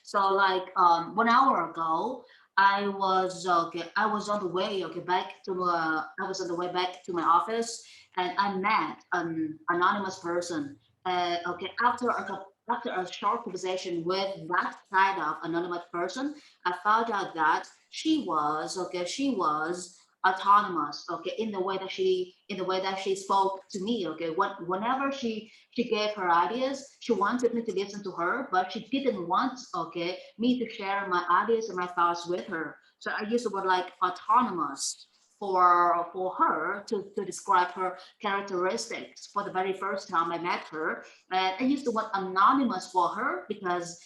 So like 1 hour ago, I was on the way back to I was on the way back to my office, and I met an anonymous person. After a short conversation with that kind of anonymous person, I found out that she was autonomous, in the way that she spoke to me. Whenever she gave her ideas, she wanted me to listen to her, but she didn't want me to share my ideas and my thoughts with her. So I use the word like autonomous for her to describe her characteristics. For the very first time I met her, and I used the word anonymous for her because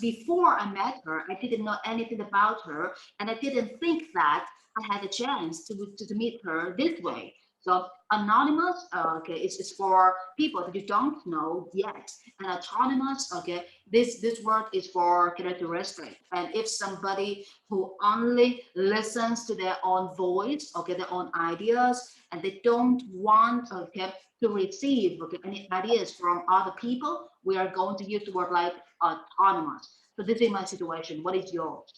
before I met her, I didn't know anything about her, and I didn't think that I had a chance to meet her this way. So anonymous, is for people that you don't know yet, and autonomous, this word is for characteristic. And if somebody who only listens to their own voice, their own ideas, and they don't want, to receive, any ideas from other people, we are going to use the word like autonomous. So this is my situation. What is yours?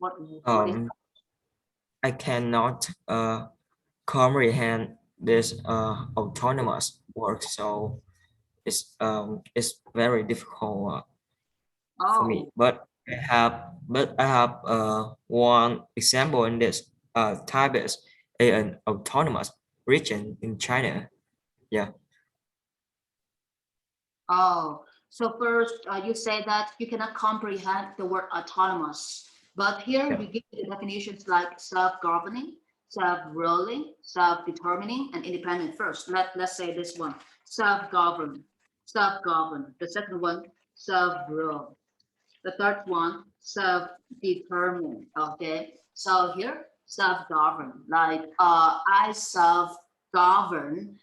What is Um, I cannot comprehend this autonomous work, so it's very difficult for me. oh But I have one example in this type is an autonomous region in China. Yeah, Oh, so first, you say that you cannot comprehend the word autonomous, but here yeah. you give the definitions like self-governing, self-ruling, self-determining, and independent. First, let's say this one: self-govern, self-govern. The second one, self-rule. The third one, self-determined. Okay. So here, self-govern. Like I self-govern.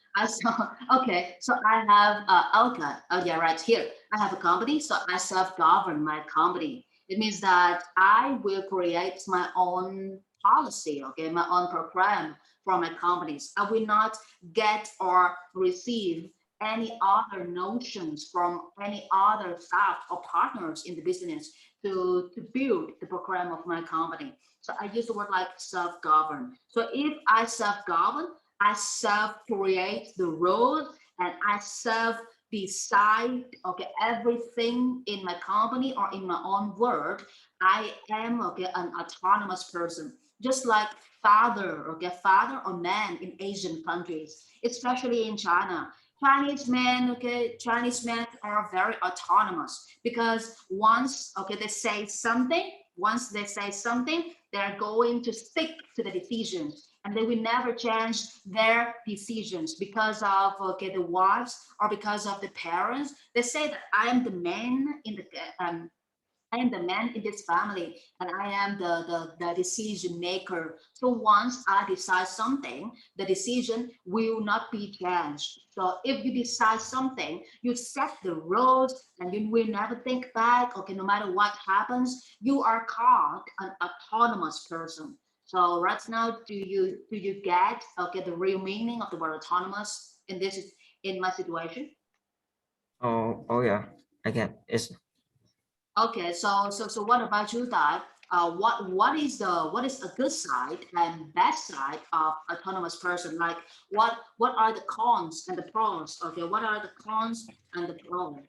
Okay. So I have okay. Oh yeah, right here. I have a company, so I self-govern my company. It means that I will create my own policy, my own program for my companies. I will not get or receive any other notions from any other staff or partners in the business to build the program of my company. So I use the word like self-govern. So if I self-govern, I self-create the rules, and I self-decide, everything in my company or in my own work. I am, an autonomous person, just like father or man in Asian countries, especially in China. Chinese men are very autonomous because once they say something, they're going to stick to the decisions, and they will never change their decisions because of the wives or because of the parents. They say that I am the man in the I am the man in this family, and I am the decision maker. So once I decide something, the decision will not be changed. So if you decide something, you set the rules and you will never think back. No matter what happens, you are called an autonomous person. So right now, do you get the real meaning of the word autonomous in my situation? Oh yeah. I can. It's Okay, so what about you, Dad? What is a good side and bad side of autonomous person? Like what are the cons and the pros? Okay, what are the cons and the pros?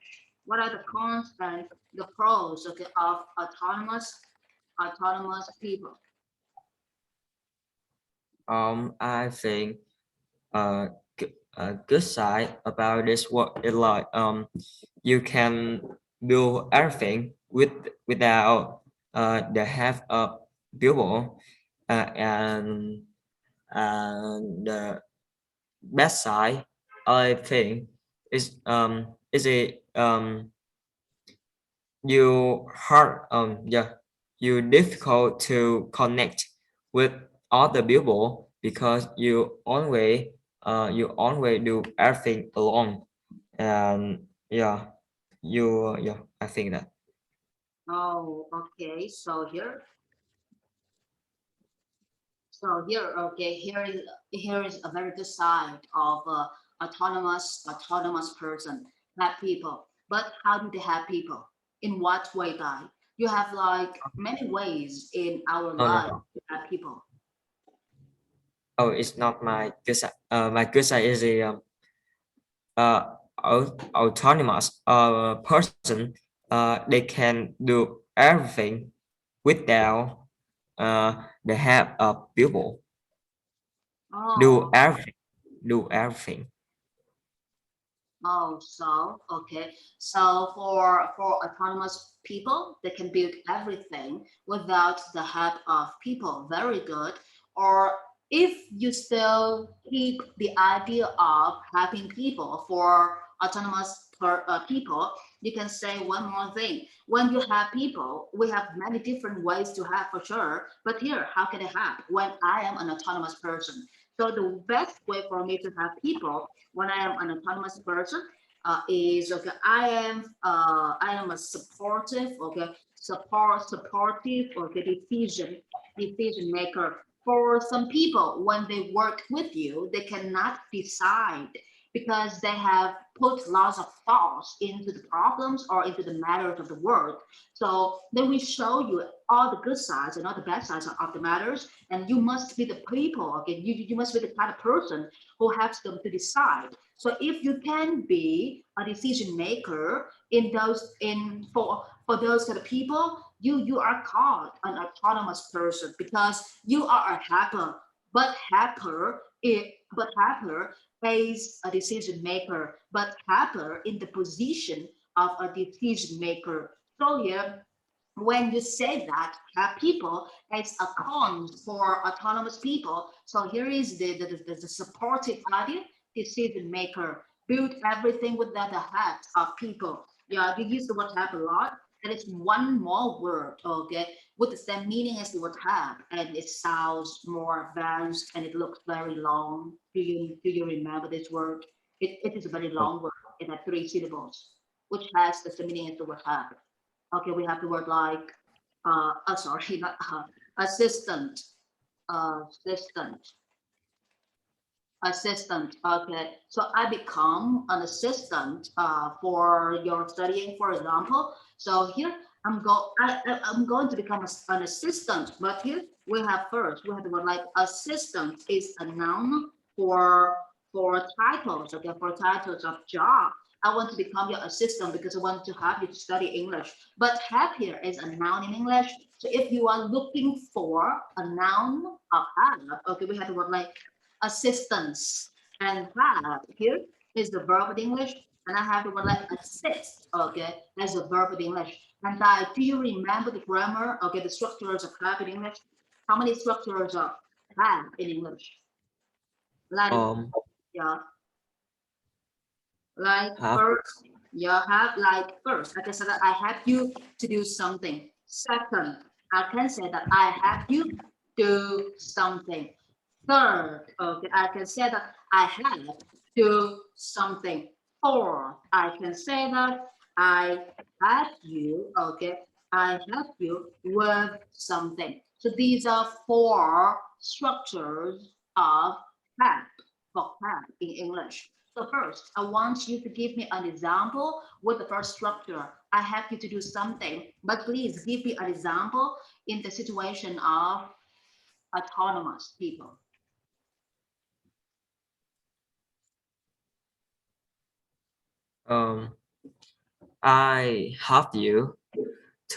What are the cons and the pros, of autonomous people? I think uh a good side about this work is like you can do everything without the have a people and the bad side I think is a you hard yeah you difficult to connect with other people because you always do everything alone and yeah yeah I think that. Oh, okay. Here is a very good side of autonomous person, have people. But how do they have people? In what way, guy? You have like many ways in our Oh life no. to have people. Oh, it's not my good side. My good side is a autonomous person. They can do everything without the help of people. Do Oh, everything. Do everything. oh, so okay. So for autonomous people, they can build everything without the help of people. Very good. Or if you still keep the idea of having people for autonomous people, you can say one more thing. When you have people, we have many different ways to have for sure. But here, how can I have when I am an autonomous person? So the best way for me to have people when I am an autonomous person is okay. I am a supportive, okay, supportive, okay, decision maker. For some people, when they work with you, they cannot decide because they have put lots of thoughts into the problems or into the matters of the work. So they will show you all the good sides and all the bad sides of the matters, and you must be the people. Okay, you must be the kind of person who helps them to decide. So if you can be a decision maker in those in for those kind of people, you are called an autonomous person because you are a hacker. But hacker is a decision maker, but hacker in the position of a decision maker. So yeah, when you say that have people, it's a cons for autonomous people. So here is the supportive idea, decision maker, build everything without the help of people. Yeah, you use the word have a lot, and it's one more word, okay, with the same meaning as the word have, and it sounds more advanced and it looks very long. Do you remember this word? It is a very long word. It has three syllables, which has the same meaning as the word have. Okay, we have the word like, sorry, not assistant, assistant, assistant. Okay, so I become an assistant for your studying, for example. So here I'm going to become an assistant, but here we have the word like assistant is a noun for titles. Okay, for titles of job. I want to become your assistant because I want to have you to study English. But have here is a noun in English. So if you are looking for a noun of have, okay, we have the word like assistance, and have here is the verb in English, and I have the word like assist, okay, as a verb in English. And do you remember the grammar, okay, the structures of have in English? How many structures of have in English? Like, Um, yeah, like have first, yeah, have like first. I can say that I have you to do something. Second, I can say that I have you do something. Third, okay, I can say that I have to something. Fourth, I can say that I have you, okay, I have you with something. So these are four structures of have, for have in English. So first, I want you to give me an example with the first structure. I have you to do something, but please give me an example in the situation of autonomous people. um I help you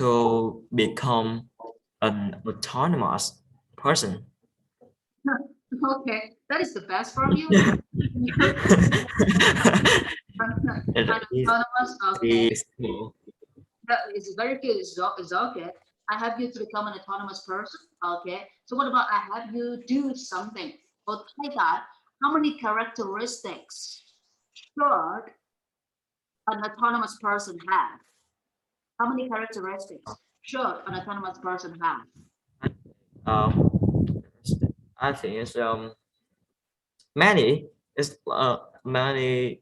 to become an autonomous person. Okay, that is the best from you. It is Autonomous, okay, very cool. that is very good. It's okay. I have you to become an autonomous person. Okay, so what about I have you do something? But like that, how many characteristics should an autonomous person have? How many characteristics should an autonomous person have? Um, I think it's many many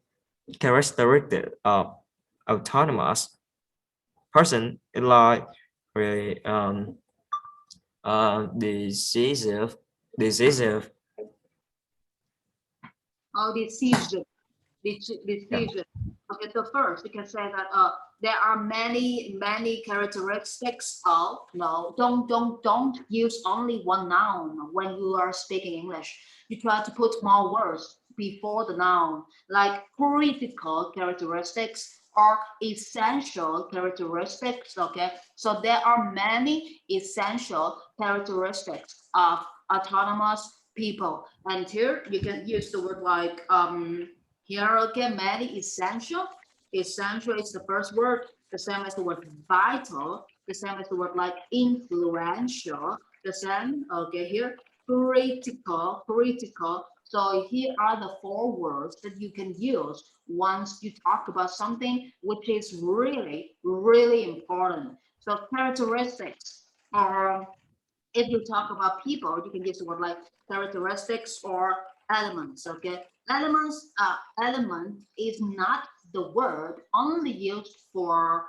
characteristic of autonomous person like very decisive decisive Oh, decision, yeah decision. Okay, so first we can say that there are many characteristics of, no, don't use only one noun when you are speaking English. You try to put more words before the noun, like critical characteristics or essential characteristics. Okay, so there are many essential characteristics of autonomous people, and here you can use the word like here. Okay, many essential. Essential is the first word, the same as the word vital, the same as the word like influential, the same. Okay, here critical. So here are the four words that you can use once you talk about something which is really important. So characteristics, or if you talk about people, you can use the word like characteristics or elements. Okay, elements. Element is not the word only used for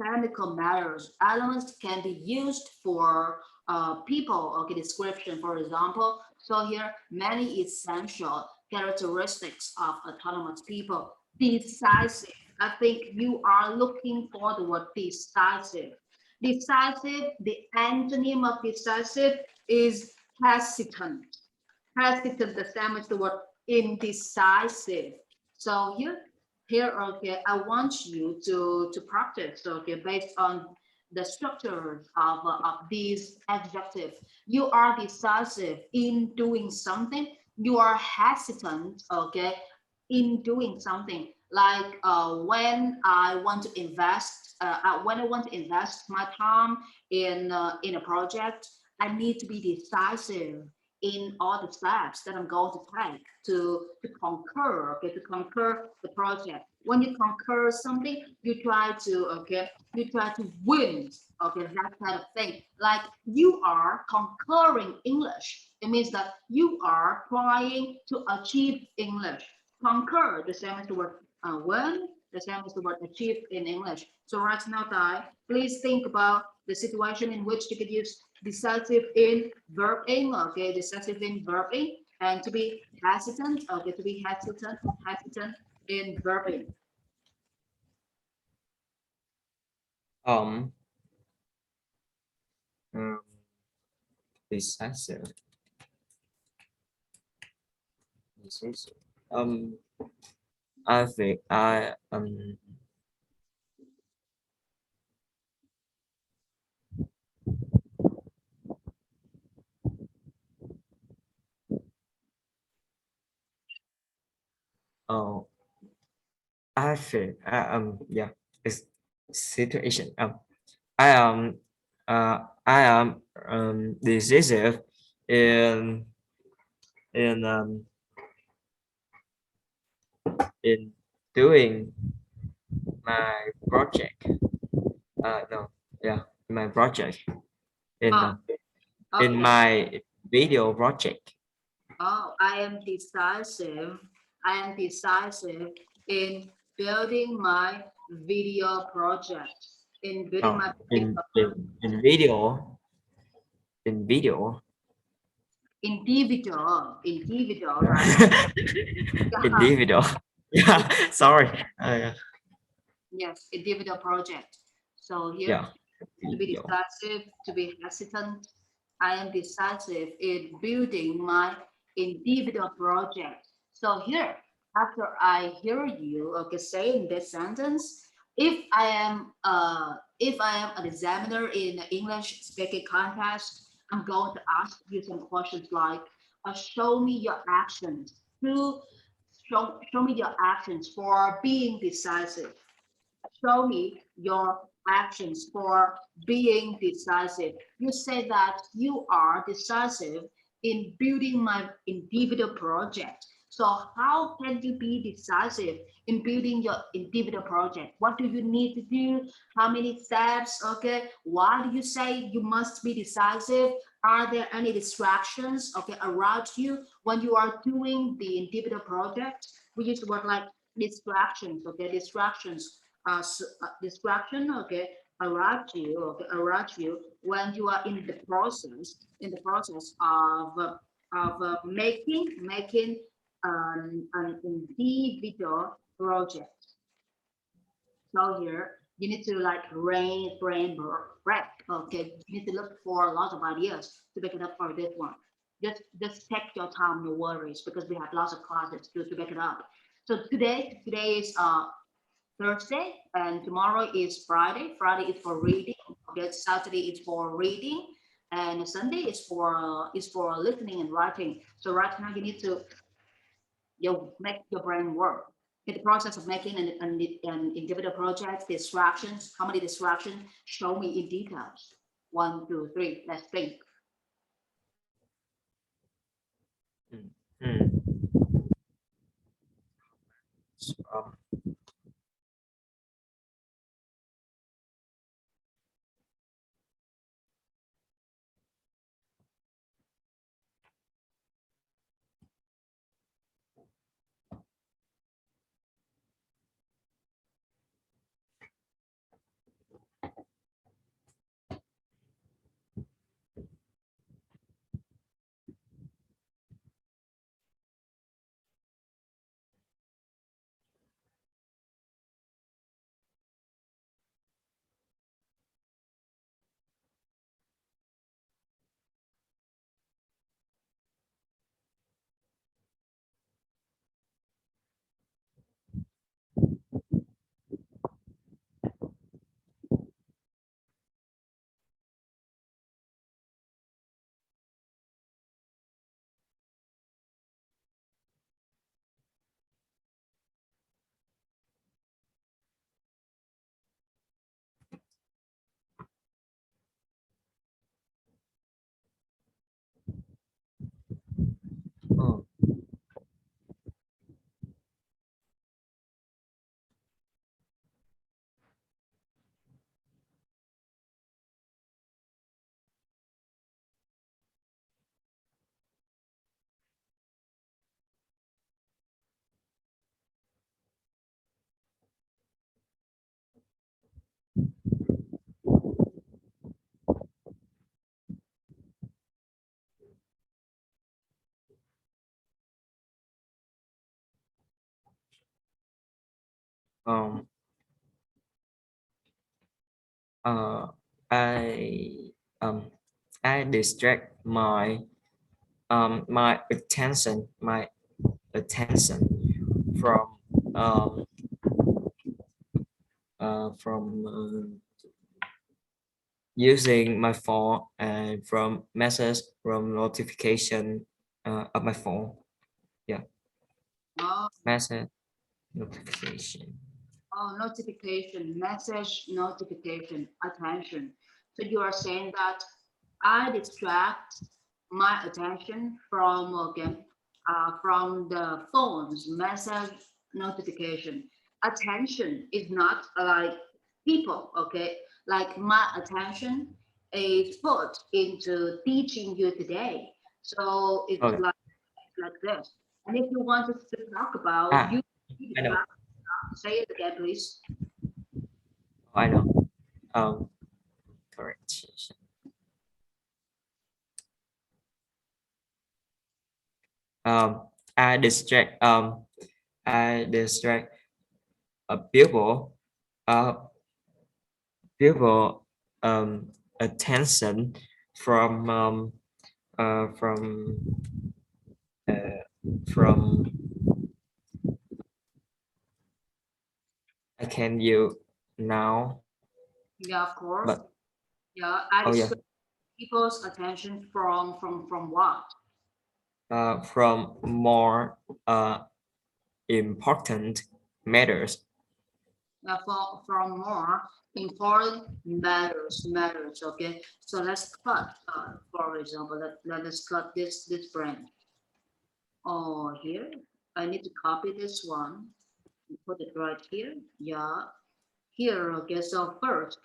chemical matters. Elements can be used for people. Okay, description, for example. So here, many essential characteristics of autonomous people. Decisive. I think you are looking for the word decisive. Decisive, the antonym of decisive is hesitant. Hesitant, the same as the word indecisive. So here, okay, I want you to practice, okay, based on the structure of these adjectives. You are decisive in doing something. You are hesitant, okay, in doing something. Like when I want to invest my time in a project, I need to be decisive in all the steps that I'm going to take to conquer, okay, to conquer the project. When you conquer something, you try to win, okay, that kind of thing. Like you are conquering English. It means that you are trying to achieve English. Conquer, the same as the word win, the same as the word achieve in English. So right now, Ty, please think about the situation in which you could use decisive in verbing, okay, decisive in verbing, and to be hesitant, okay, to be hesitant in verbing. Um, um, decisive. Decisive. I think oh I think yeah, it's situation. I am I am decisive in in um in doing my project. No, yeah, my project in Oh, uh, in okay. my video project. Oh, I am decisive. I am decisive in building my video project. In building Oh, my video in video in video individual, right? individual. Yeah, sorry. Yeah, Yes, individual project. So here, yeah, to be video. decisive, to be hesitant, I am decisive in building my individual project. So here, after I hear you, okay, say in this sentence, if I am an examiner in an English speaking contest, I'm going to ask you some questions like, show me your actions to show me your actions for being decisive. Show me your actions for being decisive. You say that you are decisive in building my individual project. So how can you be decisive in building your individual project? What do you need to do? How many steps? Okay. Why do you say you must be decisive? Are there any distractions, okay, around you when you are doing the individual project? We use the word like distractions, okay, distractions, distraction, okay, around you when you are in the process of making an individual project. So here You need to like brain break. Okay, you need to look for a lot of ideas to back it up for this one. Just take your time, no worries, because we have lots of classes to back it up. So today is Thursday, and tomorrow is Friday. Friday is for reading. Okay, Saturday is for reading, and Sunday is for listening and writing. So right now you need to make your brain work. In the process of making an individual project, distractions, how many distractions? Show me in details. One, two, three. Let's think. Mm, mm. So, oh, um, uh, I um, I distract my attention from um from using my phone and from message from notification of my phone. Yeah, Oh, message notification. oh, notification, message, notification, attention. So you are saying that I distract my attention from from the phone's message notification. Attention is not like people, okay? Like my attention is put into teaching you today. So it's Oh, like this. And if you want us to talk about you ah, I know, say it again, please. I know. Um, correct. Um, I distract I distract people uh people attention from uh from uh from I can you now, Yeah, of course. but Yeah, I oh yeah, distract people's attention from what? from more important matters. From more important matters. Okay, so let's cut. For example, let's cut this brand. Oh, here I need to copy this one. Put it right here. Yeah, here. Okay, so first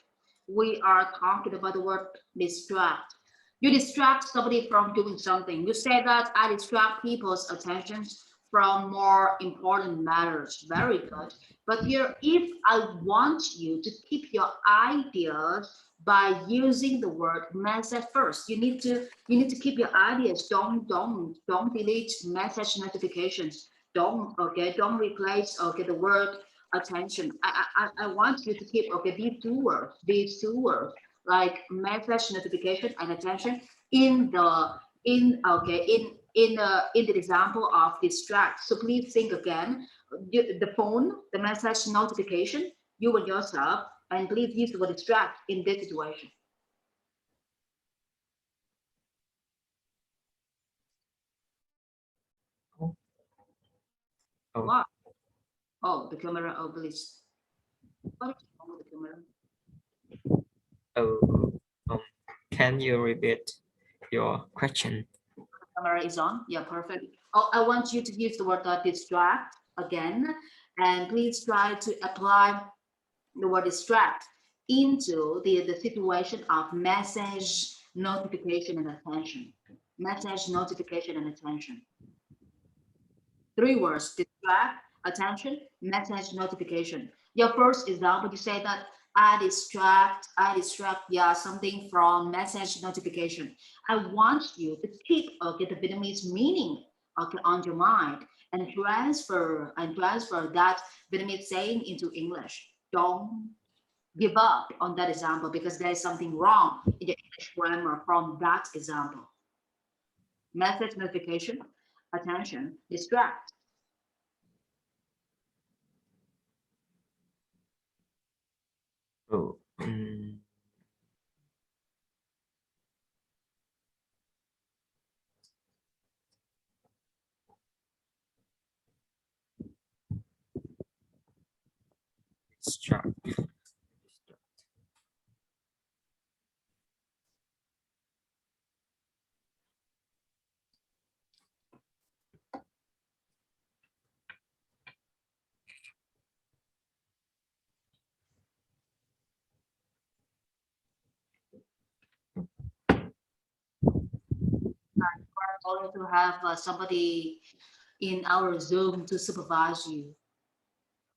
we are talking about the word distract. You distract somebody from doing something. You say that I distract people's attentions from more important matters. Very good. But here, if I want you to keep your ideas by using the word message first, you need to keep your ideas. Don't delete message notifications. Don't replace the word attention. I want you to keep, okay, these two words, like message notification and attention in the, okay, in the example of distract. So please think again, the phone, the message notification, you and yourself, and please use the word distract in this situation. Oh, Wow. Oh, the camera, oh, please. What is wrong with the camera? oh, can you repeat your question? Camera is on. Yeah, perfect. Oh, I want you to use the word distract again, and please try to apply the word distract into the situation of message, notification, and attention. Message, notification, and attention. Three words: distract, attention, message, notification. Your first example, you say that I distract, yeah, something from message notification. I want you to keep, okay, the Vietnamese meaning, okay, on your mind, and transfer that Vietnamese saying into English. Don't give up on that example because there is something wrong in the English grammar from that example. Message, notification, attention, distract. Oh, distract. Going to have somebody in our Zoom to supervise you.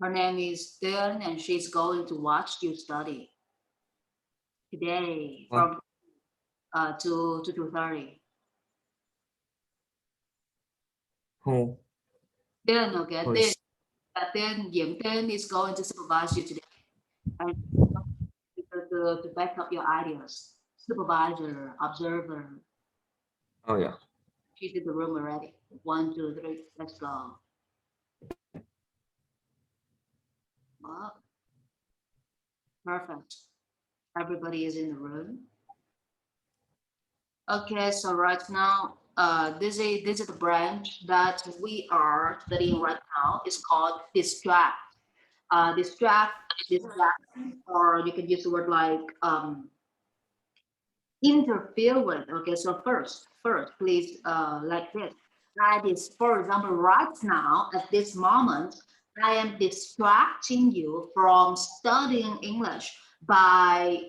Her name is Dern, and she's going to watch you study today What? from to 2:30. Who? Dern, okay, Who is? Dern, Diệm Dern is going to supervise you today, and to back up your ideas. Supervisor, observer, Oh yeah. she's in the room already. One, two, three, let's go. Well, perfect. Everybody is in the room. Okay, so right now, this is the branch that we are studying right now. It's called distract. Distract, distraction, or you can use the word like interfere with. Okay, so first, please, like this. That is, for example, right now at this moment, I am distracting you from studying English by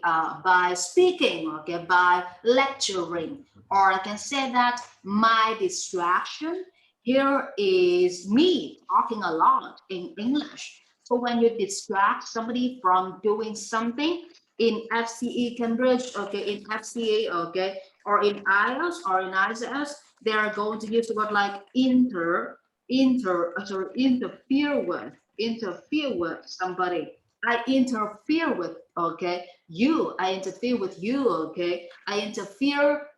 speaking, okay, by lecturing, or I can say that my distraction here is me talking a lot in English. So when you distract somebody from doing something, in FCE Cambridge, okay, in FCA, okay, or in IELTS or in ICS, they are going to use the word like interfere with somebody. I interfere with, okay, you. I interfere with you, okay. I interfere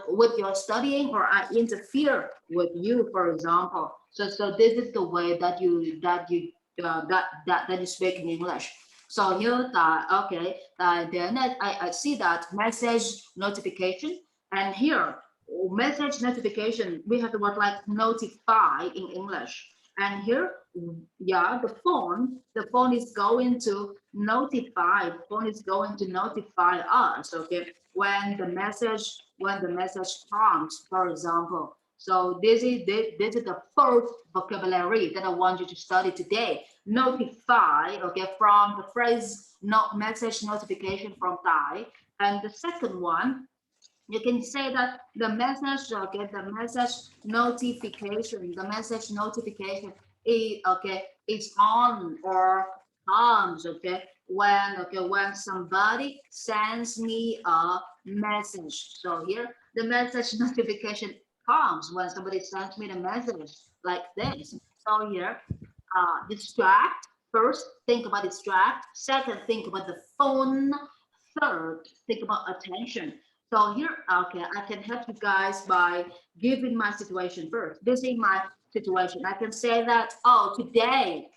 with your studying, or I interfere with you, for example. So this is the way that you speak in English. So here that, okay, then I see that message notification, and here message notification, we have the word like notify in English. And here, yeah, the phone is going to notify, the phone is going to notify us, okay, when the message comes, for example. So this is the first vocabulary that I want you to study today. Notify, okay, from the phrase not message notification from Thai. And the second one, you can say that the message, okay, the message notification is, okay, it's on or comes, okay, when somebody sends me a message. So here the message notification comes when somebody sends me the message like this. So here, distract First, think about distract. Second, think about the phone. Third, think about attention. So here, okay, I can help you guys by giving my situation first. This is my situation. I can say that, oh, today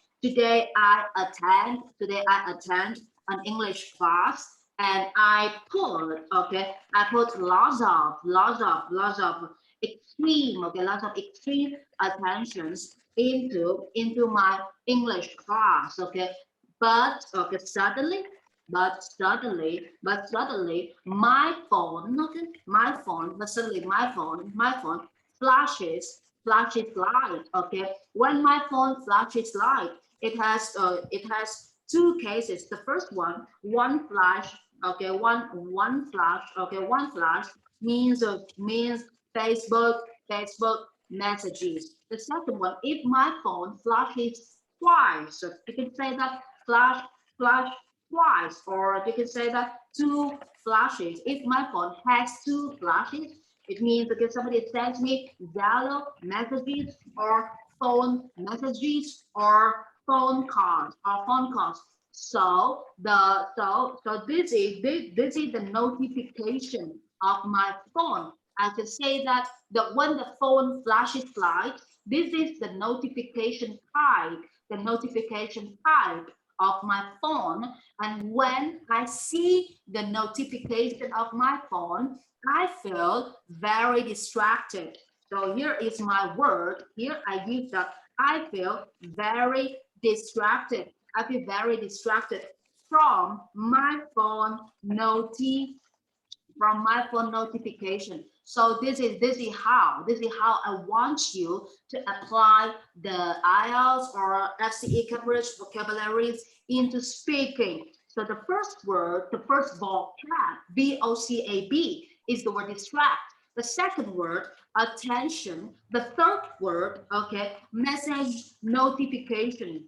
I attend an English class, and I put lots of lots of extreme attentions into my English class. Okay, but okay, suddenly, my phone, okay, my phone flashes light. Okay, when my phone flashes light, it has two cases. The first one flash, okay, one flash means Facebook Facebook messages. The second one, if my phone flashes twice, so you can say that flash twice, or you can say that two flashes. If my phone has two flashes, it means that somebody sends me Zalo messages or phone messages or phone calls. So this is the notification of my phone. I can say that when the phone flashes light, this is the notification type of my phone. And when I see the notification of my phone, I feel very distracted. So here is my word. Here I use that I feel very distracted. I feel very distracted from my phone notification. So this is how I want you to apply the IELTS or FCE coverage vocabularies into speaking. So the first vocab is the word distract. The second word, attention. The third word, okay, message notification.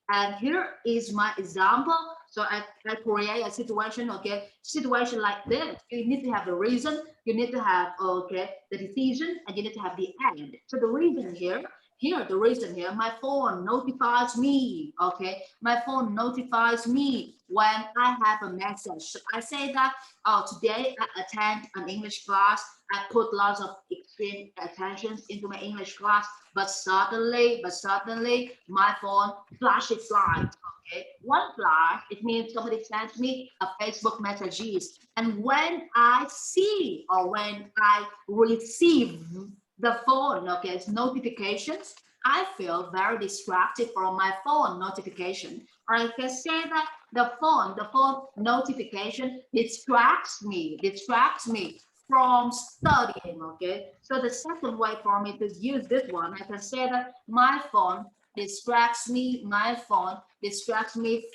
And here is my example. So I create a situation, okay, situation like this. You need to have the reason, you need to have, okay, the decision, and you need to have the end. So the reason here, my phone notifies me, okay, my phone notifies me when I have a message. So I say that, oh, today I attend an English class. I put lots of extreme attentions into my English class, but suddenly my phone flashes light. Okay, one flash, it means somebody sends me a Facebook messages. And when I see or when I receive the phone, okay, it's notifications, I feel very distracted from my phone notification. Or I can say that the phone notification distracts me from studying. Okay, so the second way for me to use this one, I can say that my phone distracts me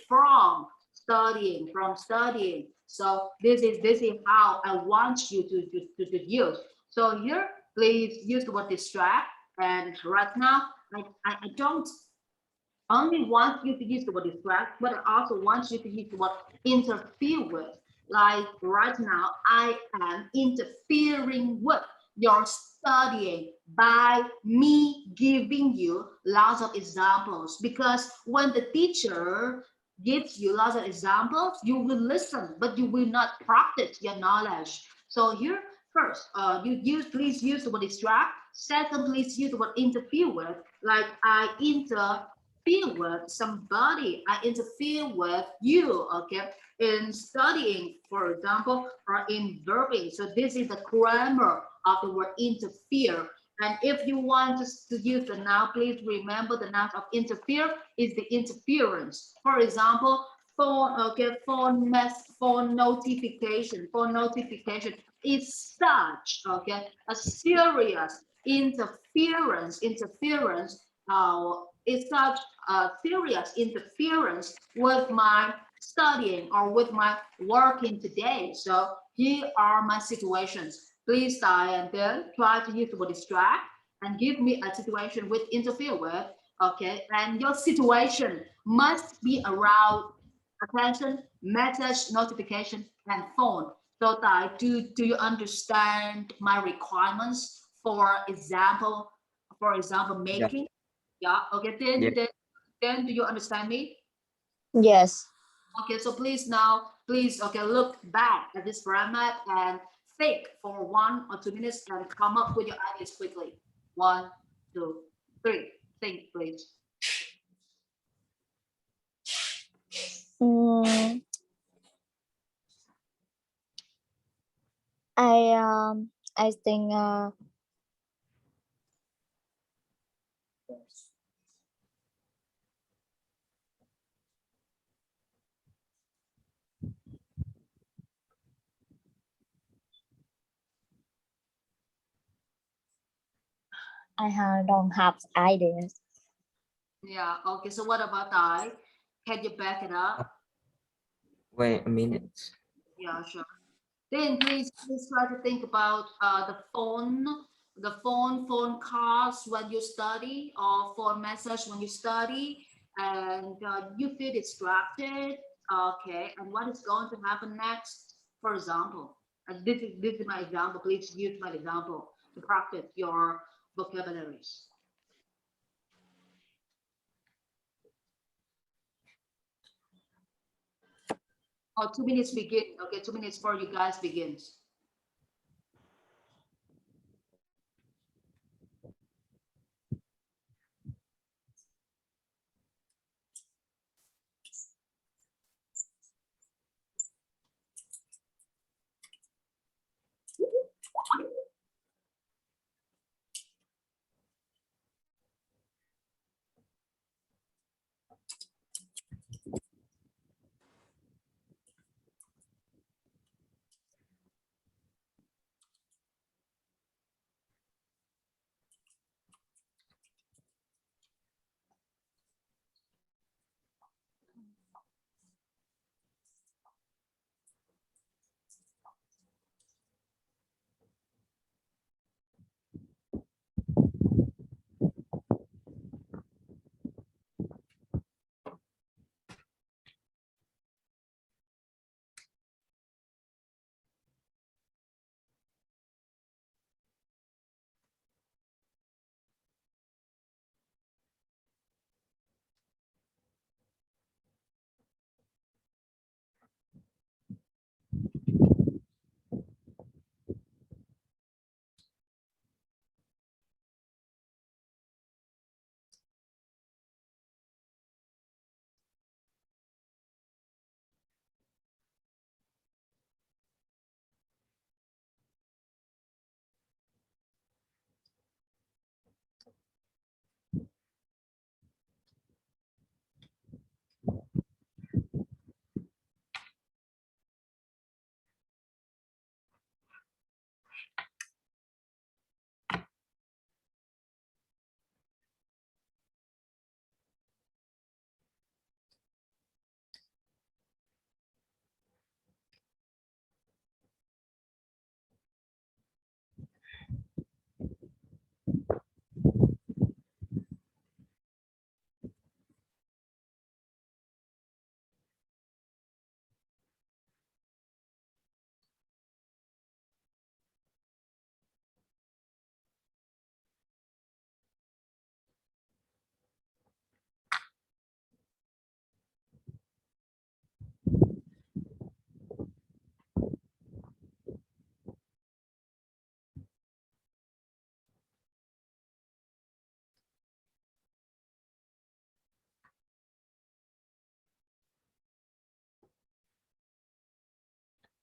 from studying. So this is how I want you to use. So here, please use the word distract. And right now, I don't only want you to use the word distract, but I also want you to use the word interfere with. Like right now, I am interfering with your studying by me giving you lots of examples. Because when the teacher gives you lots of examples, you will listen, but you will not practice your knowledge. So here, first, please use the word distract. Second, please use the word interfere with. Like interfere with somebody, I interfere with you, okay, in studying, for example, or in verbing. So this is the grammar of the word interfere. And if you want to use the noun, please remember the noun of interfere is the interference. For example, phone notification is such, okay, a serious interference is such a serious interference with my studying or with my working today. So here are my situations. Please try and then try to use the word distract and give me a situation with interfere with. Okay, and your situation must be around attention, message, notification, and phone. So that do you understand my requirements for example Yeah. making? Yeah, okay, then Yeah. Then, do you understand me? Yes. Okay, so please now, please, okay, look back at this brand map and think for 1 or 2 minutes and come up with your ideas quickly. 1, 2, 3. Think, please. Mm, I think don't have ideas. Yeah, okay, so what about I? Can you back it up? Wait a minute. Yeah, sure. Then please try to think about phone calls when you study, or phone message when you study, and you feel distracted. Okay, and what is going to happen next? For example, this is my example. Please use my example to practice your vocabularies. Oh, 2 minutes begin. Okay, 2 minutes for you guys begins.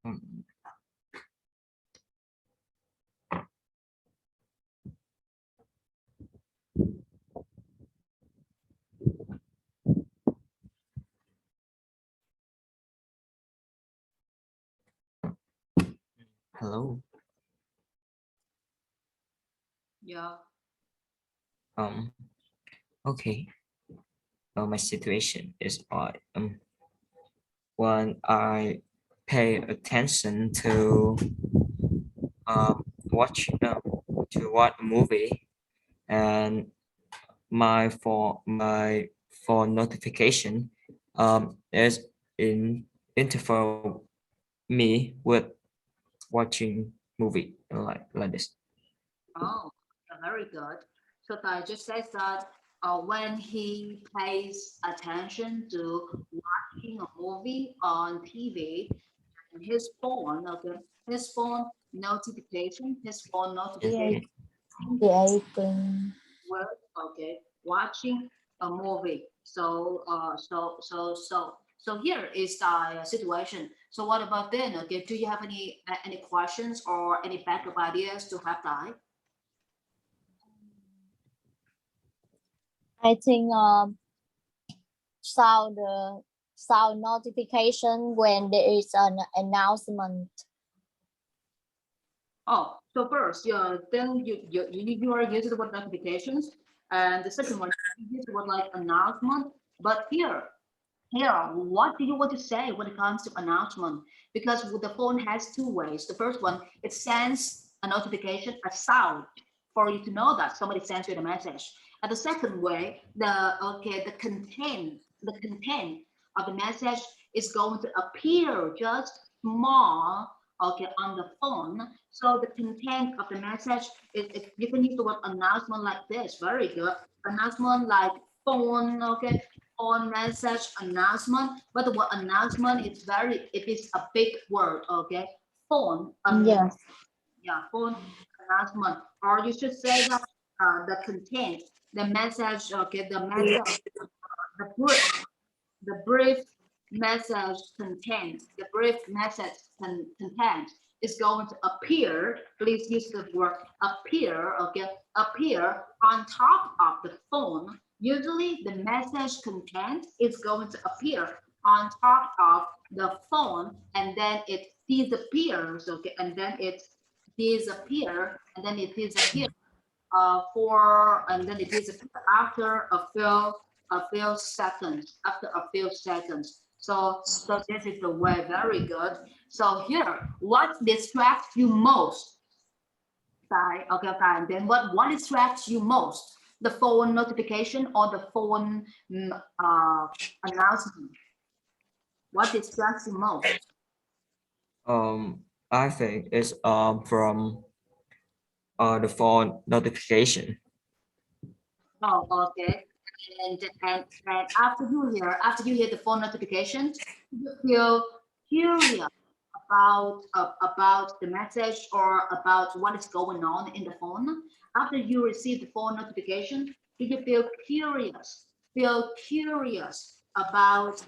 Um, Hello. Yeah. Um. Okay. My situation is when I pay attention to watch to watch a movie, and my phone notification is in interfere me with watching movie like this. Oh, yeah, very good. So I just says that when he pays attention to watching a movie on TV, and his phone, okay, his phone his phone notification Create- Creating. work, okay, watching a movie. So here is the situation. So what about then? Okay, do you have any questions or any backup ideas to have that? I think sound notification when there is an announcement. Oh, so first, yeah, then you are using the word notifications, and the second one you use the word like announcement. But here, what do you want to say when it comes to announcement? Because the phone has two ways. The first one, it sends a notification, a sound, for you to know that somebody sends you the message. And the second way, the content of the message is going to appear just small, okay, on the phone. So the content of the message you can use the word announcement like this. Very good. Announcement like phone, okay, on message announcement, but the word announcement it is a big word, okay? Phone, Yes. yeah, phone announcement, or you should say that the content, the message, okay, the brief, the brief message content, the brief message content is going to appear. Please use the word appear, okay? Appear on top of the phone. Usually the message content is going to appear on top of the phone, and then it disappears, okay? And then it disappears and then it disappears after a few seconds. After a few seconds. So this is the way. Very good. So here, what distracts you most? Okay, fine. Then what distracts you most? The phone notification or the phone announcement? What distracts you most? I think it's from the phone notification. Oh, okay. And after you hear the phone notification, you feel curious about the message or about what is going on in the phone. After you receive the phone notification, do you feel curious? Feel curious about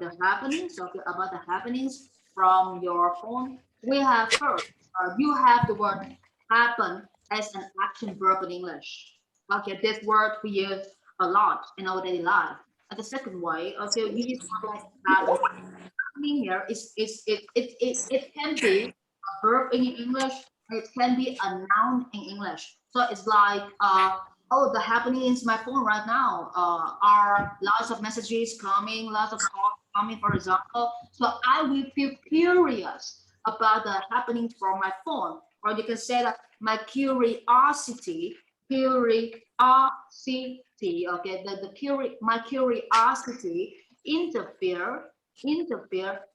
the happenings, okay, about the happenings from your phone. We have first, you have the word happen as an action verb in English. Okay, this word we use a lot in our daily life. And the second way, okay, we use word like happen. Happening here it can be a verb in English, it can be a noun in English. So it's like oh, the happening is my phone right now. Are lots of messages coming, lots of calls coming, for example. So I will feel curious about the happenings from my phone. Or you can say that my curiosity, okay, my curiosity interfere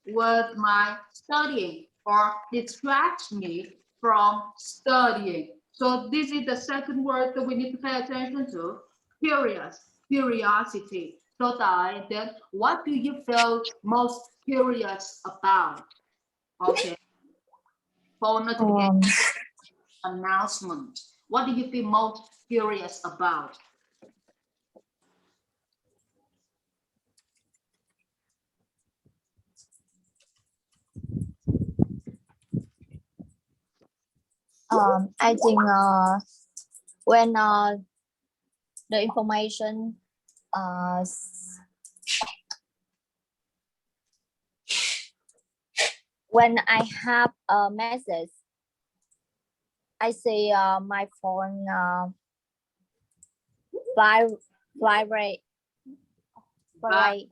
with my studying or distract me from studying. So this is the second word that we need to pay attention to. Curiosity. So then what do you feel most curious about? Okay, phone notification Um, announcement. What do you feel most curious about? I think when the information when I have a message, I see my phone vi- vibrate vibrate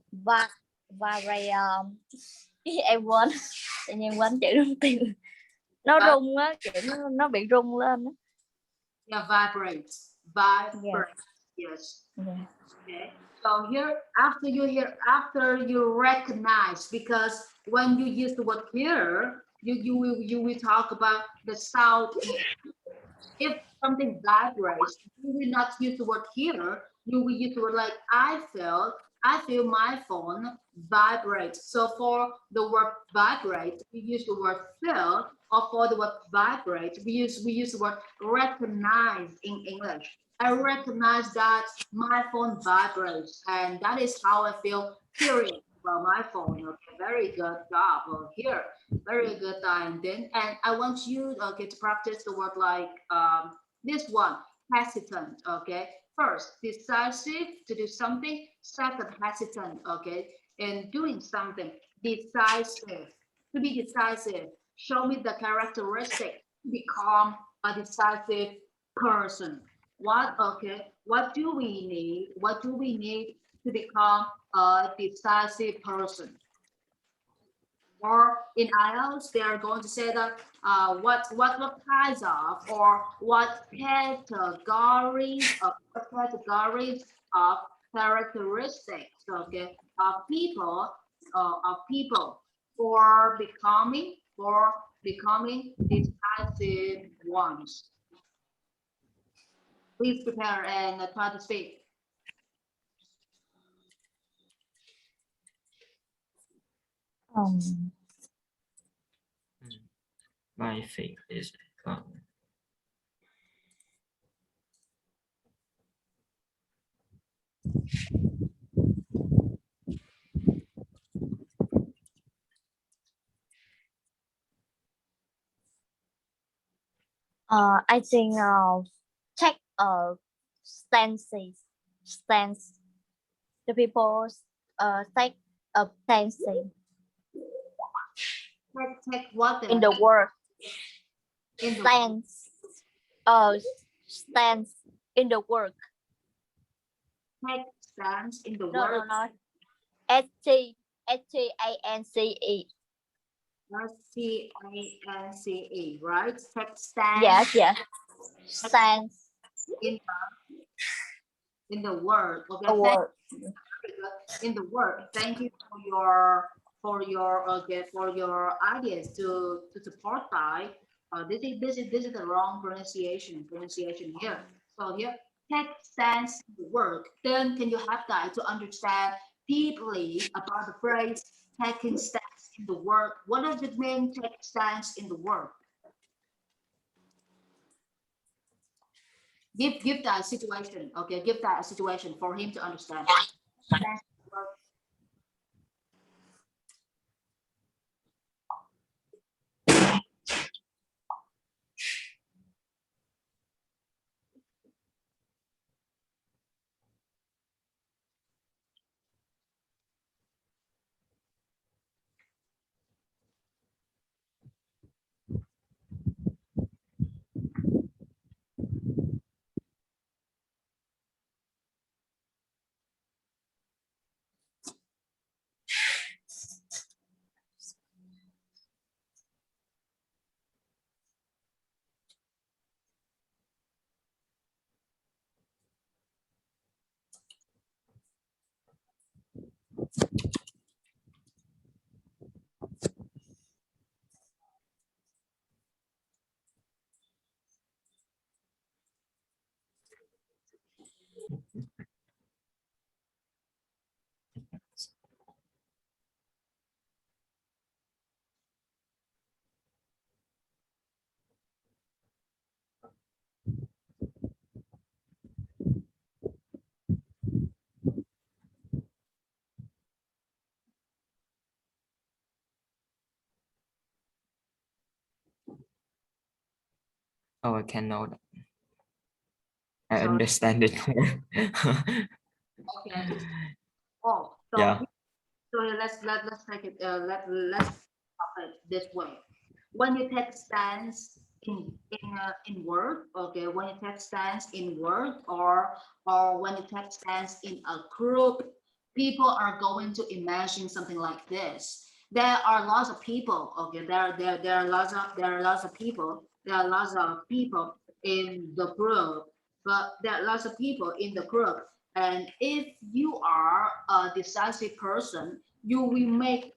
vibrate em quên tự nhiên quên chữ trong từ nó Vi- rung á, kiểu nó bị rung lên á. Yeah, vibrate. Yes. Yeah. Okay. So here, after you recognize, because when you use the word hear, you will talk about the sound If something vibrates, you will not use the word here. You will use the word like I feel my phone vibrate. So for the word vibrate, we use the word feel, or for the word vibrate, we use the word recognize in English. I recognize that my phone vibrates, and that is how I feel. Period. Well, my phone. Okay, very good job. Well, here, very good. And then, and I want you okay to practice the word like this one, hesitant. Okay, first decisive to do something. Second, hesitant. Okay, in doing something, decisive. To be decisive, show me the characteristic to become a decisive person. What okay? What do we need? What do we need to become a decisive person? Or in IELTS, they are going to say that what kinds of or what categories of characteristics, okay, of people for becoming decisive ones. Please prepare and try to speak. Um, My thing is I think check stance. The people take a stance Take what in there the word in the stance. Stance in the work. take stance in the No, word. no, no. STANCE. STANCE, right? Take stand Yes, yes. Stance in in the word. Okay, a word. in the word. Thank you for your ideas to support that. This is the wrong pronunciation here. So here, take stance in the word. Then can you have that to understand deeply about the phrase taking stance in the word? What does it mean? Take stance in the word. Give that a situation. Okay, give that a situation for him to understand. oh, I cannot. I Sorry. understand it more. Okay. Oh, so Yeah. so let's take it. Let's talk it this way. When you take stance in word, okay. When you take stance in word, or when you take stance in a group, people are going to imagine something like this. There are lots of people. Okay. There are lots of people. There are lots of people in the group, but there are lots of people in the group. And if you are a decisive person, you will make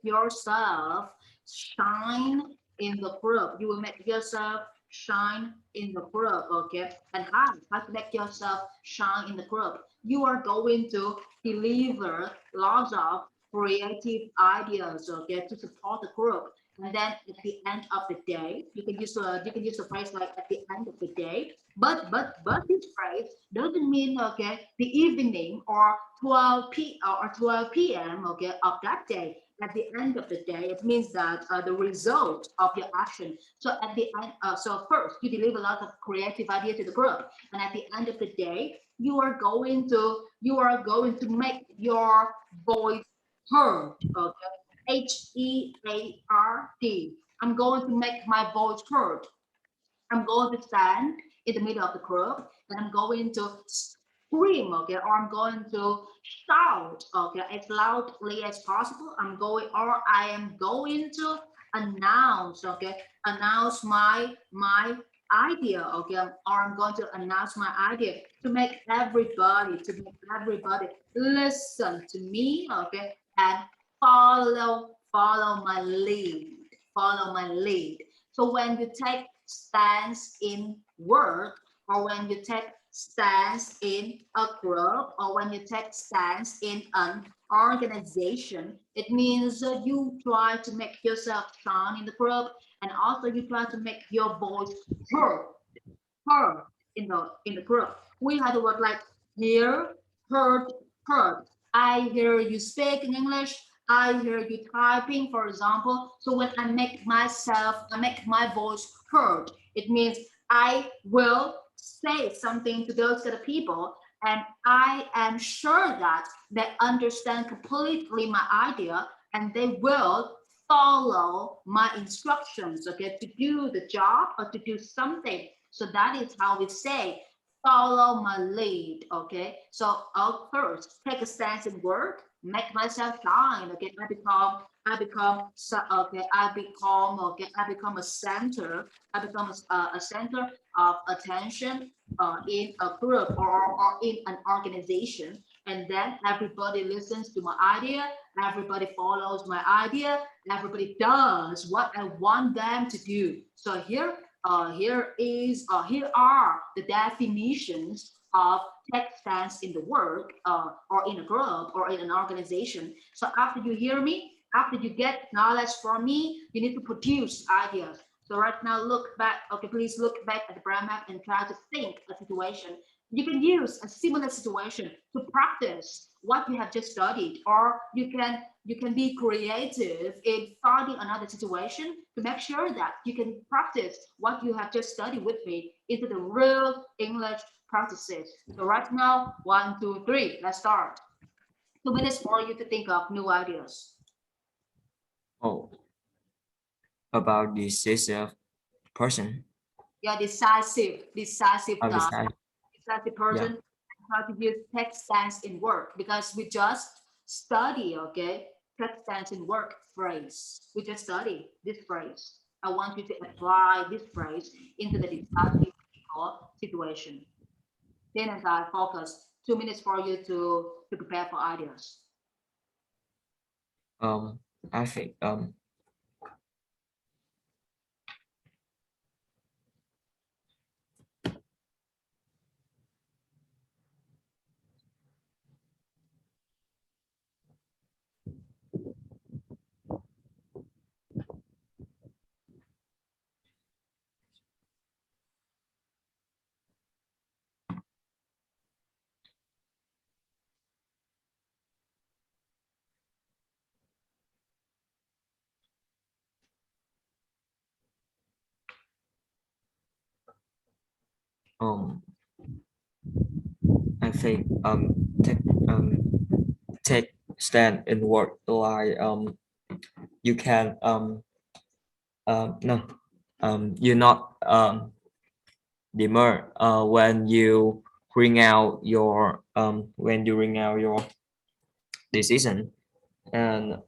yourself shine in the group. You will make yourself shine in the group, okay? And how to make yourself shine in the group? You are going to deliver lots of creative ideas, okay, to support the group. And then at the end of the day, you can use a phrase like at the end of the day. But this phrase doesn't mean okay the evening or 12 p.m. okay of that day. At the end of the day, it means that the result of your action. So at the end, so first you deliver a lot of creative idea to the group, and at the end of the day, you are going to make your voice heard. Okay, HEARD. I'm going to make my voice heard. I'm going to stand in the middle of the group and I'm going to scream, okay, or I'm going to shout, okay, as loudly as possible. I am going to announce, okay, announce my idea, okay, or I'm going to announce my idea to make everybody listen to me, okay, and follow my lead. So when you take stance in work, or when you take stance in a group, or when you take stance in an organization, it means that you try to make yourself shine in the group, and also you try to make your voice heard, heard in the group. We had the word like hear, heard, heard. I hear you speak in English. I hear you typing, for example. So when I make my voice heard. It means I will say something to those other people, and I am sure that they understand completely my idea, and they will follow my instructions, okay, to do the job or to do something. So that is how we say follow my lead. Okay. So I'll first take a stance in work, make myself shine. Okay. I become a center. I become a center of attention in a group or in an organization. And then everybody listens to my idea. Everybody follows my idea. Everybody does what I want them to do. So here are the definitions of tech stance in the work or in a group or in an organization. So after you hear me, after you get knowledge from me, you need to produce ideas. So right now, look back. Okay, please look back at the brand map and try to think a situation. You can use a similar situation to practice what you have just studied, or you can be creative in finding another situation to make sure that you can practice what you have just studied with me into the real English practices. So right now, 1, 2, 3, let's start. 2 minutes for you to think of new ideas. Oh, about decisive person. Yeah, decisive Of the task, side. decisive Yeah. person, how to use text stance in work because we just study, okay, text stance in work phrase. We just study this phrase. I want you to apply this phrase into the decisive situation. Then as I focus, 2 minutes for you to prepare for ideas. Um, I think um I think take stand in work like you can no you're not demur when you bring out your decision, and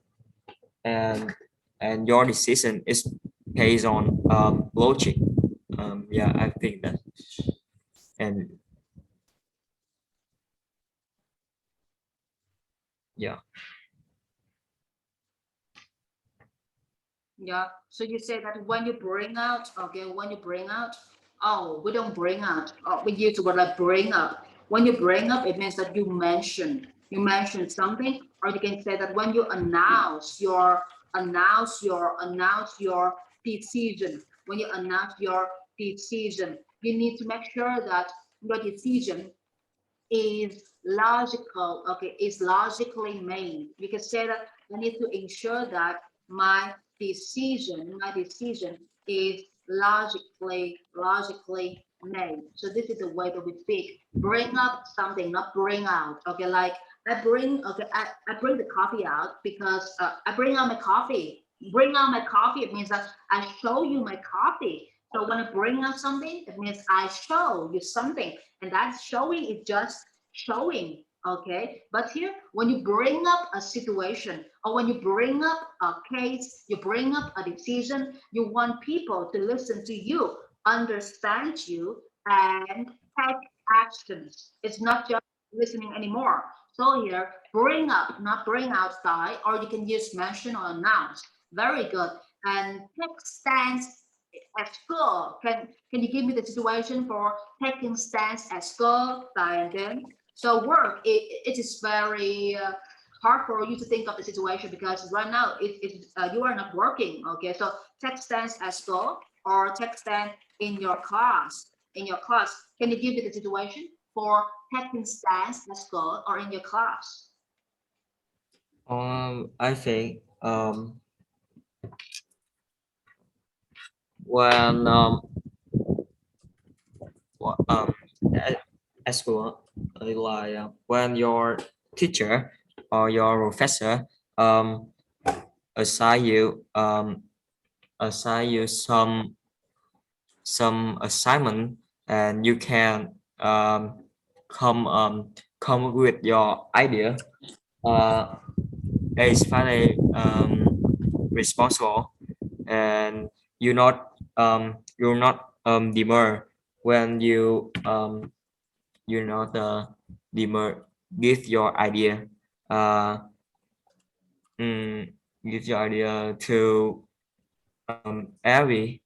and and your decision is based on logic. Yeah, I think that. And yeah. Yeah. So you say that when you bring out, okay, when you bring out, oh, we don't bring out. Oh, we use the word like bring up. When you bring up, it means that you mention something, or you can say that when you announce your decision. When you announce your decision, you need to make sure that your decision is logical, okay, is logically made. We can say that I need to ensure that my decision is logically made. So this is the way that we speak. Bring up something, not bring out. Okay, like I bring the coffee out because I bring out my coffee. Bring out my coffee, it means that I show you my coffee. So when I bring out something, it means I show you something, and that showing is just showing. Okay, but here when you bring up a situation, or when you bring up a case, you bring up a decision, you want people to listen to you, understand you, and take actions. It's not just listening anymore. So here, bring up, not bring outside, or you can use mention or announce. Very good. And take stance at school. Can you give me the situation for taking stance at school, Diane? So work, it is very hard for you to think of the situation because right now you are not working. Okay, so take stance at school or take stand in your class. In your class, can you give me the situation for taking stance at school or in your class? I think when wha- um at, at school, like when your teacher or your professor assign you some assignment, and you can come come up with your idea. Uh, it's finally responsible, and you're not demur when you're not demur. Give your idea. Uh, mm, give your idea to every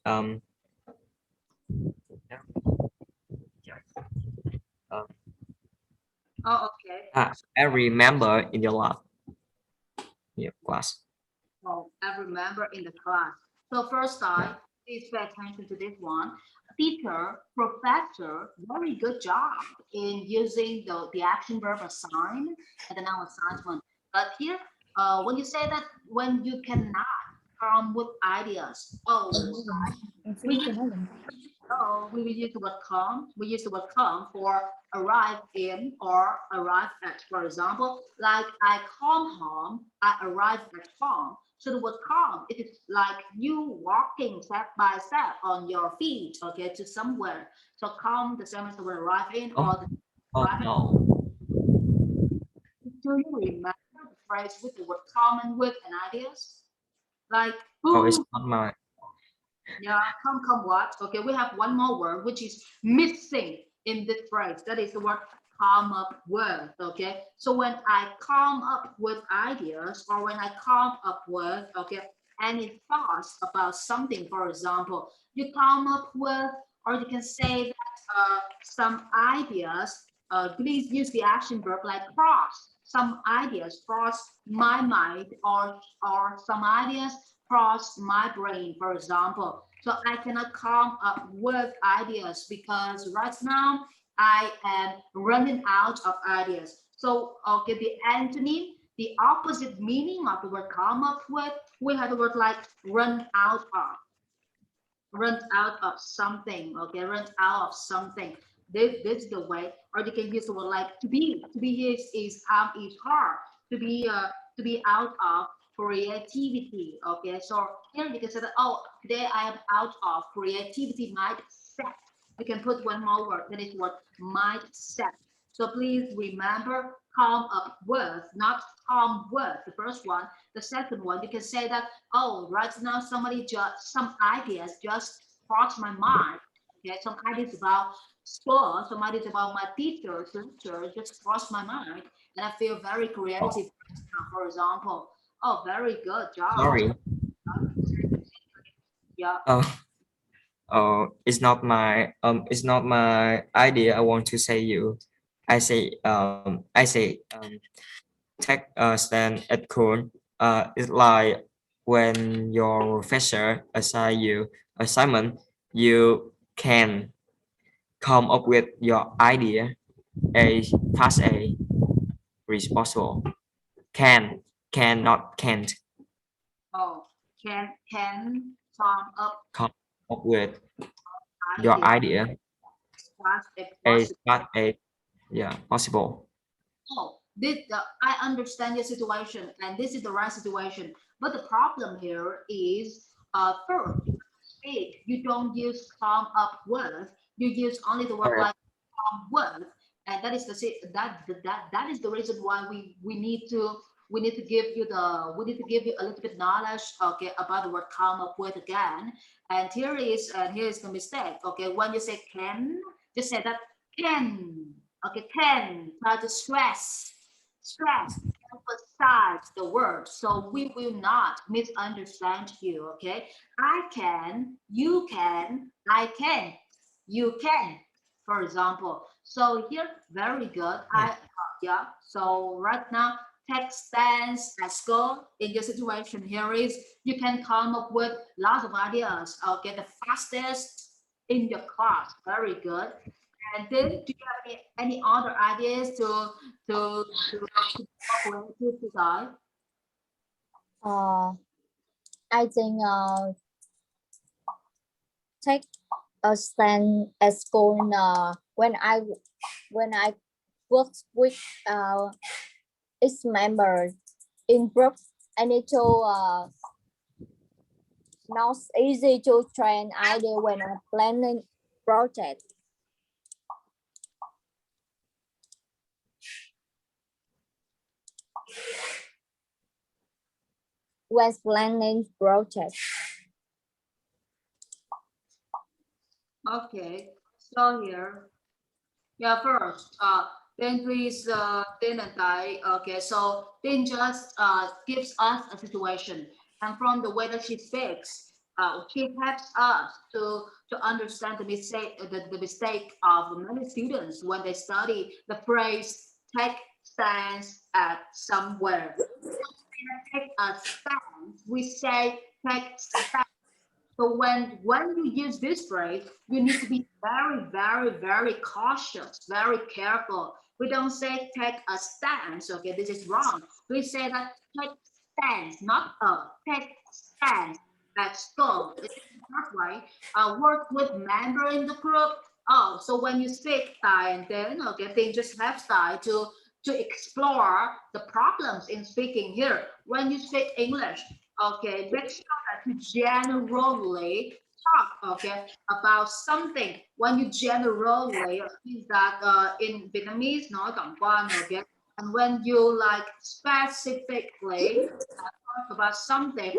um, Oh, okay. every member in your lab, yeah, class. Oh, every member in the class. So first Yeah. I please pay attention to this one. Teacher, professor, very good job in using the action verb assign and the noun assignment. But here, when you say that when you cannot come with ideas, oh, we we will use the word come. We use the word come for arrive in or arrive at. For example, like I come home, I arrive at home. So the word come, it is like you walking step by step on your feet, okay, to somewhere. So come, the same as the word arrive in Oh, or the oh arrive at. no. Do you remember the phrase with the word come and with and ideas? Like Oh, it's who. not my. Yeah, come what? Okay, we have one more word which is missing in this phrase. That is the word come up with. Okay, so when I come up with ideas or when I come up with any thoughts about something, for example, you come up with, or you can say that some ideas. Please use the action verb like cross. Some ideas cross my mind, or some ideas cross my brain, for example. So I cannot come up with ideas because right now I am running out of ideas. So, okay, the antonym, the opposite meaning of the word come up with, we have the word like run out of, run out of something, okay, run out of something. This is the way, or you can use the word like to be is hard to be out of creativity, okay. So here you can say that, oh, today I am out of creativity mindset. You can put one more word, that is what mindset. So please remember come up with, not come with the first one. The second one, you can say that, oh, right now somebody just some ideas just crossed my mind. Okay, some ideas about school, some ideas about my teacher just crossed my mind, and I feel very creative right now. For example, Oh, very good job. Sorry. Yeah. It's not my idea. I want to say you. I say take a stand at school. It's like when your professor assign you assignment, you can come up with your idea a task a responsible. Can not can't Oh, can sum up come up with your idea idea as a a possible. not a yeah possible. Oh, I understand your situation, and this is the right situation. But the problem here is, first, you speak, you don't use come up with, you use only the word Alright. like come with, and that is that is the reason why we need to give you a little bit knowledge, okay, about the word come up with again. And here is the mistake, okay. When you say can, just say that can. Okay, can try to emphasize the word, so we will not misunderstand you. Okay, I can, you can, I can, you can, for example. So here, very good. Yeah. So right now, text stance as go in your situation here is you can come up with lots of ideas. Okay, the fastest in your class. Very good. And then, do you have any other ideas to to guide? Uh, I think take a stand at school when I work with its members in group. I need to not easy to train idea when I'm planning project. When planning project. Okay. So here, yeah, first, then please, then and I, okay, so then just gives us a situation, and from the way that she speaks, she helps us to understand the mistake of many students when they study the phrase take stance at somewhere. Take a stance, we say take stance. So when you use this phrase, you need to be very, very, very cautious, very careful. We don't say take a stance. Okay, this is wrong. We say that take stance, not take stance. Let's go. It's not right. Work with member in the group. Oh, so when you speak Thai and then okay, then just have Thai to explore the problems in speaking here. When you speak English, okay, make sure that you generally talk, okay, about something. When you generally means that in Vietnamese nói tổng quan, okay, and when you like specifically talk about something,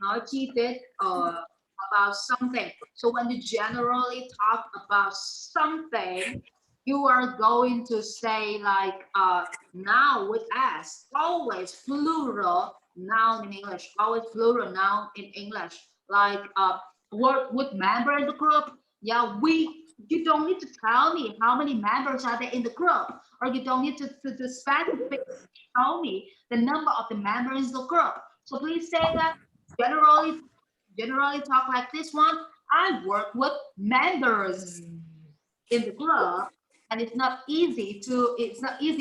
nói chi tiết about something. So when you generally talk about something, you are going to say like now with s, always plural noun in English, always plural noun in English, like work with member in the group. Yeah, you don't need to tell me how many members are there in the group, or you don't need to specifically tell me the number of the members in the group. So please say that generally talk like this one. I work with members in the club, and it's not easy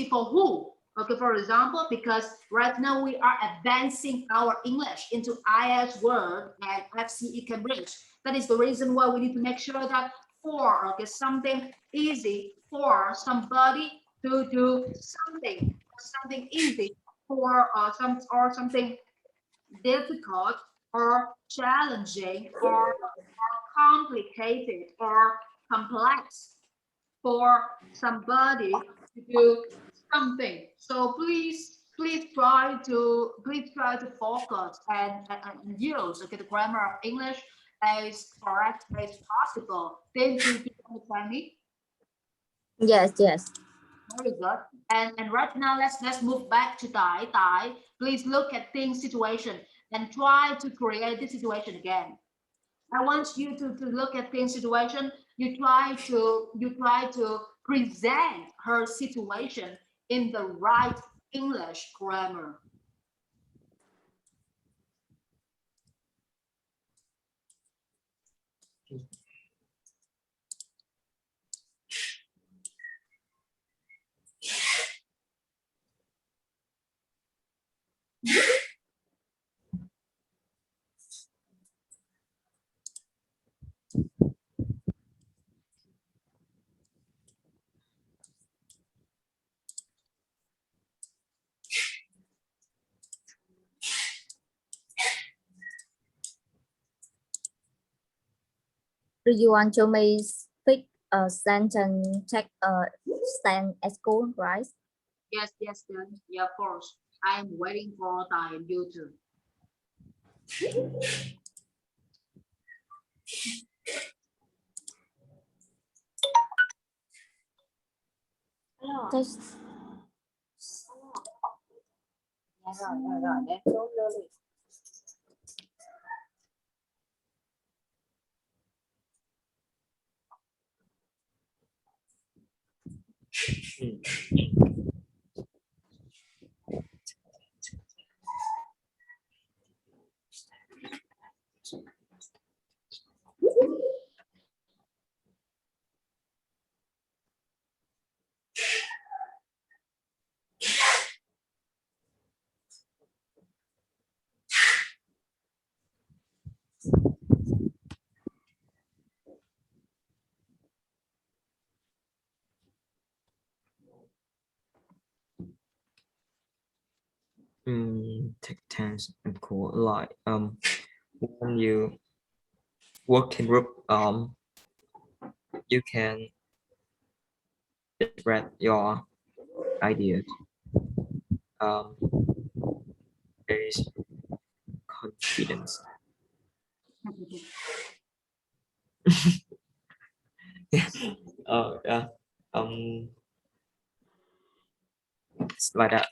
for who, okay, for example, because right now we are advancing our English into IS word and FCE Cambridge. That is the reason why we need to make sure that for, okay, something easy for somebody to do something easy for something difficult or challenging or complicated or complex for somebody to do something. So please try to focus and use, okay, the grammar of English as correct as possible. Then do you understand me? Yes, yes. Very good. And right now let's move back to Tai. Tai, please look at things situation and try to create this situation again. I want you to look at things situation. You try to present her situation in the right English grammar. Do you want to me speak a sentence take a stand at school, right? Yes, yes, then. Yeah, of course. I'm waiting for time. You too. Test. Rồi, để xuống đưa đi. Take tense and cool like when you work in group you can express your ideas. There is confidence. Yeah. It's like that.